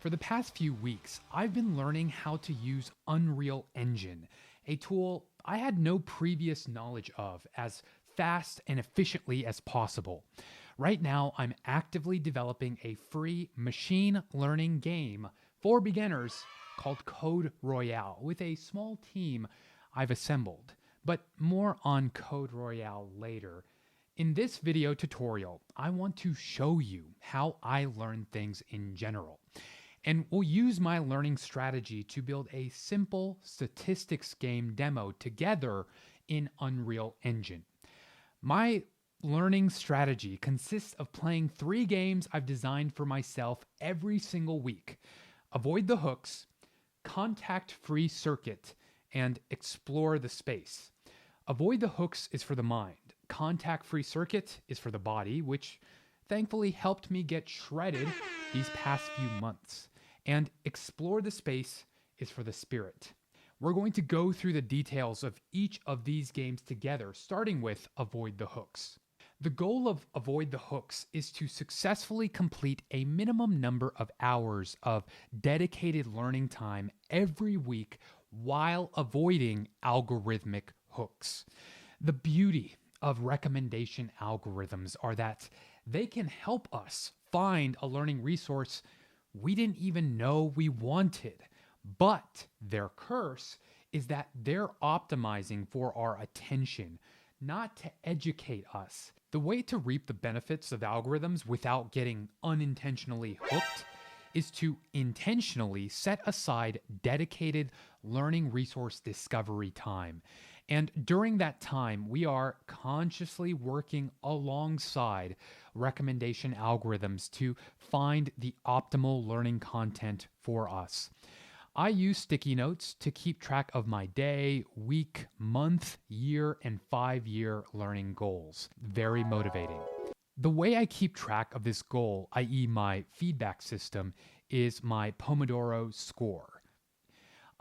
For the past few weeks, I've been learning how to use Unreal Engine, a tool I had no previous knowledge of, as fast and efficiently as possible. Right now, I'm actively developing a free machine learning game for beginners called Code Royale with a small team I've assembled. But more on Code Royale later. In this video tutorial, I want to show you how I learn things in general. And we'll use my learning strategy to build a simple statistics game demo together in Unreal Engine. My learning strategy consists of playing 3 games I've designed for myself every single week: Avoid the Hooks, Contact-Free Circuit, and Explore the Space. Avoid the Hooks is for the mind. Contact-Free Circuit is for the body, which thankfully helped me get shredded these past few months. And Explore the Space is for the spirit. We're going to go through the details of each of these games together, starting with Avoid the Hooks. The goal of Avoid the Hooks is to successfully complete a minimum number of hours of dedicated learning time every week while avoiding algorithmic hooks. The beauty of recommendation algorithms are that they can help us find a learning resource we didn't even know we wanted. But their curse is that they're optimizing for our attention, not to educate us. The way to reap the benefits of algorithms without getting unintentionally hooked is to intentionally set aside dedicated learning resource discovery time. And during that time, we are consciously working alongside recommendation algorithms to find the optimal learning content for us. I use sticky notes to keep track of my day, week, month, year, and 5-year learning goals. Very motivating. The way I keep track of this goal, i.e. my feedback system, is my Pomodoro Score.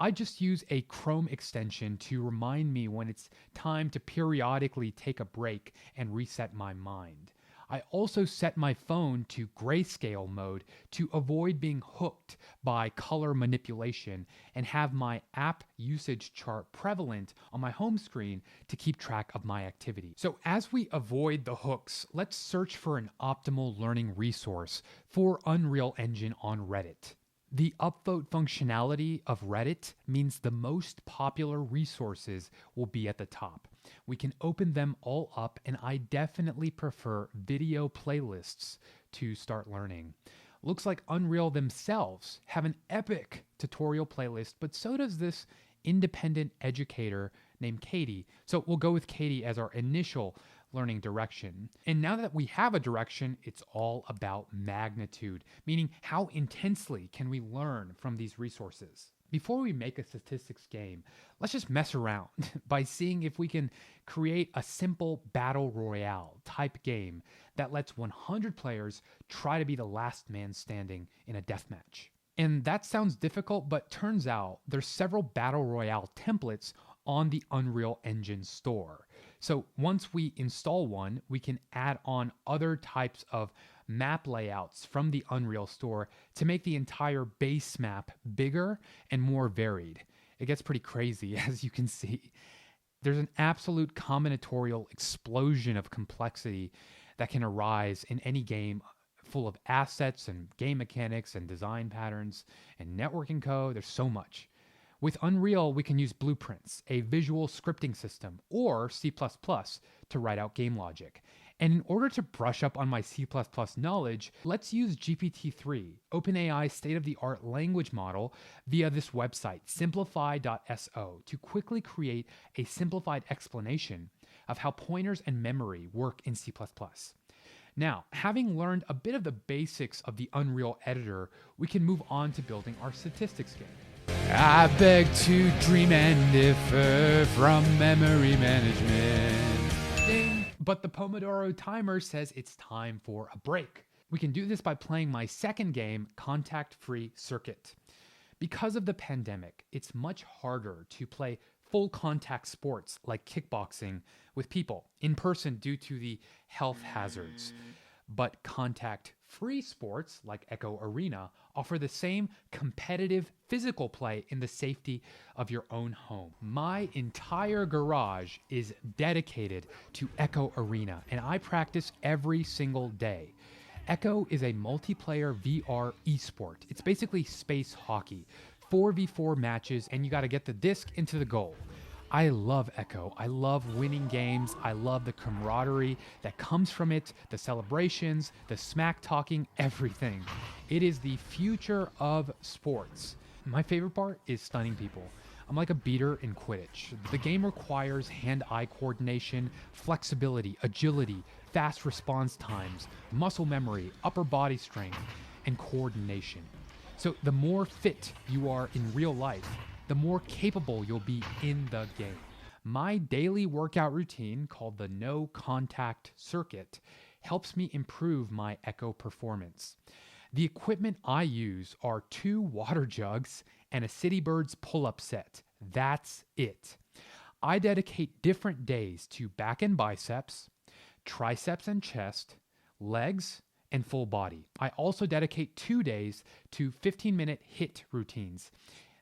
I just use a Chrome extension to remind me when it's time to periodically take a break and reset my mind. I also set my phone to grayscale mode to avoid being hooked by color manipulation, and have my app usage chart prevalent on my home screen to keep track of my activity. So as we avoid the hooks, let's search for an optimal learning resource for Unreal Engine on Reddit. The upvote functionality of Reddit means the most popular resources will be at the top. We can open them all up, and I definitely prefer video playlists to start learning. Looks like Unreal themselves have an epic tutorial playlist, but so does this independent educator named Katie. So we'll go with Katie as our initial learning direction. And now that we have a direction, it's all about magnitude, meaning how intensely can we learn from these resources. Before we make a statistics game, let's just mess around by seeing if we can create a simple battle royale type game that lets 100 players try to be the last man standing in a deathmatch. And that sounds difficult, but turns out there's several battle royale templates on the Unreal Engine store. So once we install one, we can add on other types of map layouts from the Unreal store to make the entire base map bigger and more varied. It gets pretty crazy, as you can see. There's an absolute combinatorial explosion of complexity that can arise in any game full of assets and game mechanics and design patterns and networking code. There's so much. With Unreal, we can use blueprints, a visual scripting system, or C++ to write out game logic. And in order to brush up on my C++ knowledge, let's use GPT-3, OpenAI's state-of-the-art language model, via this website, Simplify.so, to quickly create a simplified explanation of how pointers and memory work in C++. Now, having learned a bit of the basics of the Unreal editor, we can move on to building our statistics game. I beg to dream and differ from memory management. Ding. But the Pomodoro timer says it's time for a break. We can do this by playing my second game, Contact-Free Circuit. Because of the pandemic, it's much harder to play full contact sports like kickboxing with people in person due to the health hazards. But contact-free sports like Echo Arena offer the same competitive physical play in the safety of your own home. My entire garage is dedicated to Echo Arena, and I practice every single day. Echo is a multiplayer VR esport. It's basically space hockey, 4v4 matches, and you got to get the disc into the goal. I love Echo. I love winning games. I love the camaraderie that comes from it, the celebrations, the smack talking, everything. It is the future of sports. My favorite part is stunning people. I'm like a beater in Quidditch. The game requires hand-eye coordination, flexibility, agility, fast response times, muscle memory, upper body strength, and coordination. So the more fit you are in real life, the more capable you'll be in the game. My daily workout routine, called the No Contact Circuit, helps me improve my Echo performance. The equipment I use are 2 water jugs and a City Birds pull-up set. That's it. I dedicate different days to back and biceps, triceps and chest, legs, and full body. I also dedicate 2 days to 15-minute HIIT routines.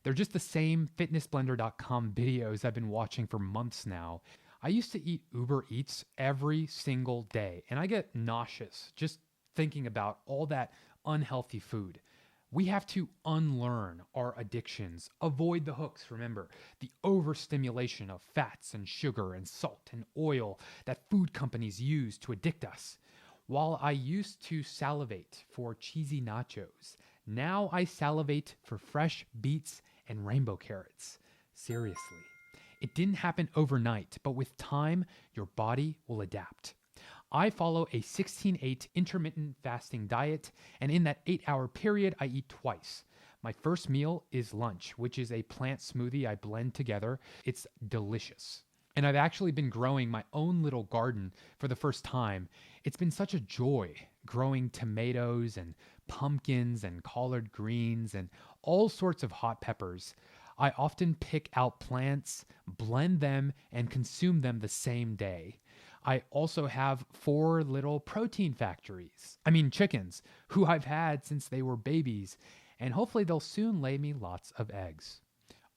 They're just the same fitnessblender.com videos I've been watching for months now. I used to eat Uber Eats every single day, and I get nauseous just thinking about all that unhealthy food. We have to unlearn our addictions, avoid the hooks, remember, the overstimulation of fats and sugar and salt and oil that food companies use to addict us. While I used to salivate for cheesy nachos, now I salivate for fresh beets and rainbow carrots. Seriously. It didn't happen overnight, but with time, your body will adapt. I follow a 16-8 intermittent fasting diet, and in that 8-hour period, I eat twice. My first meal is lunch, which is a plant smoothie I blend together. It's delicious. And I've actually been growing my own little garden for the first time. It's been such a joy growing tomatoes and pumpkins and collard greens and all sorts of hot peppers. I often pick out plants, blend them, and consume them the same day. I also have 4 little protein factories. Chickens, who I've had since they were babies, and hopefully they'll soon lay me lots of eggs.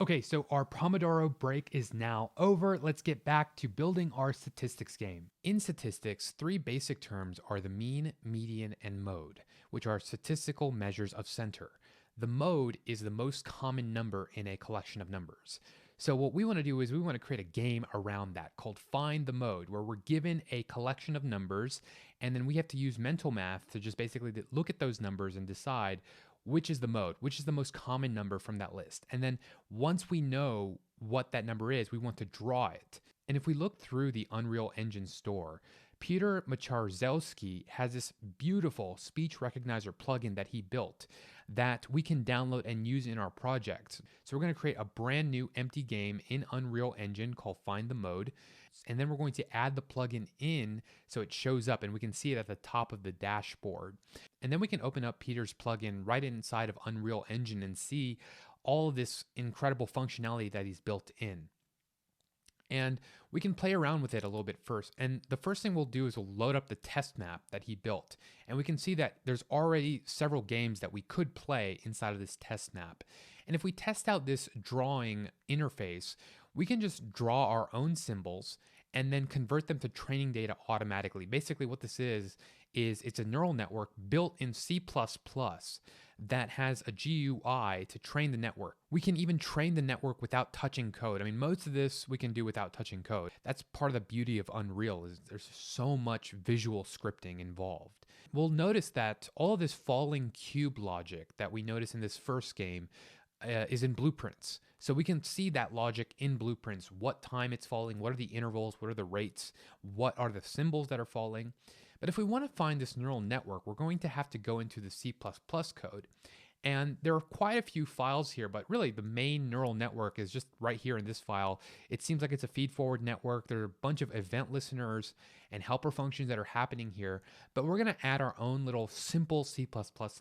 Okay, so our Pomodoro break is now over. Let's get back to building our statistics game. In statistics, 3 basic terms are the mean, median, and mode, which are statistical measures of center. The mode is the most common number in a collection of numbers. So what we want to do is we want to create a game around that called Find the Mode, where we're given a collection of numbers, and then we have to use mental math to just basically look at those numbers and decide which is the mode, which is the most common number from that list. And then once we know what that number is, we want to draw it. And if we look through the Unreal Engine store, Peter Macharzelski has this beautiful speech recognizer plugin that he built that we can download and use in our project. So we're going to create a brand new empty game in Unreal Engine called Find the Mode. And then we're going to add the plugin in so it shows up and we can see it at the top of the dashboard. And then we can open up Peter's plugin right inside of Unreal Engine and see all of this incredible functionality that he's built in. And we can play around with it a little bit first. And the first thing we'll do is we'll load up the test map that he built. And we can see that there's already several games that we could play inside of this test map. And if we test out this drawing interface, we can just draw our own symbols and then convert them to training data automatically. Basically what this is it's a neural network built in C++ that has a GUI to train the network. We can even train the network without touching code. Most of this we can do without touching code. That's part of the beauty of Unreal, is there's so much visual scripting involved. We'll notice that all of this falling cube logic that we notice in this first game is in blueprints. So we can see that logic in blueprints, what time it's falling, what are the intervals, what are the rates, what are the symbols that are falling. But if we want to find this neural network, we're going to have to go into the C++ code. And there are quite a few files here, but really the main neural network is just right here in this file. It seems like it's a feed-forward network. There are a bunch of event listeners and helper functions that are happening here, but we're going to add our own little simple C++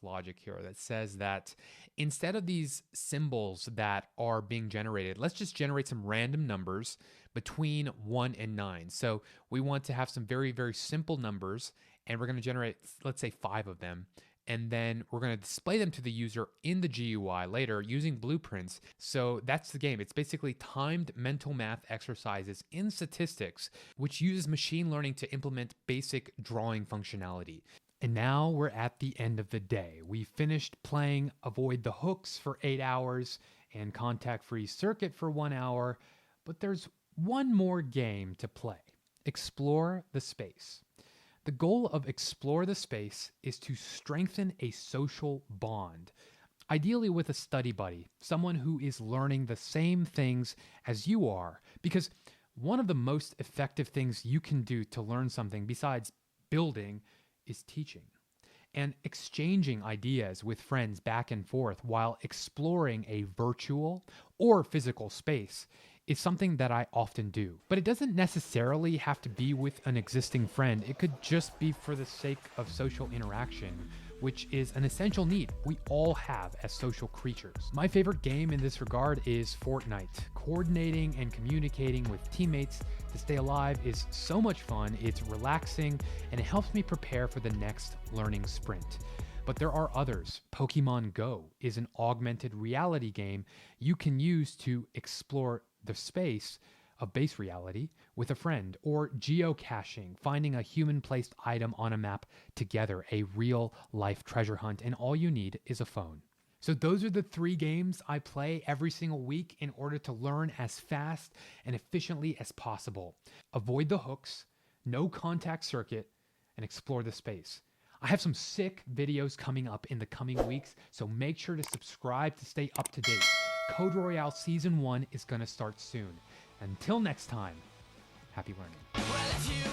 logic here that says that instead of these symbols that are being generated, let's just generate some random numbers between 1 and 9. So we want to have some very, very simple numbers, and we're going to generate, let's say, 5 of them. And then we're going to display them to the user in the GUI later using blueprints. So that's the game. It's basically timed mental math exercises in statistics, which uses machine learning to implement basic drawing functionality. And now we're at the end of the day. We finished playing Avoid the Hooks for 8 hours and Contact Free Circuit for 1 hour, but there's one more game to play: Explore the Space. The goal of Explore the Space is to strengthen a social bond, ideally with a study buddy, someone who is learning the same things as you are, because one of the most effective things you can do to learn something besides building is teaching. And exchanging ideas with friends back and forth while exploring a virtual or physical space is something that I often do. But it doesn't necessarily have to be with an existing friend. It could just be for the sake of social interaction, which is an essential need we all have as social creatures. My favorite game in this regard is Fortnite. Coordinating and communicating with teammates to stay alive is so much fun. It's relaxing, and it helps me prepare for the next learning sprint. But there are others. Pokemon Go is an augmented reality game you can use to explore the space of base reality with a friend, or geocaching, finding a human-placed item on a map together, a real-life treasure hunt, and all you need is a phone. So those are the 3 games I play every single week in order to learn as fast and efficiently as possible. Avoid the Hooks, No Contact Circuit, and Explore the Space. I have some sick videos coming up in the coming weeks, so make sure to subscribe to stay up to date. Code Royale Season 1 is going to start soon. Until next time, happy learning.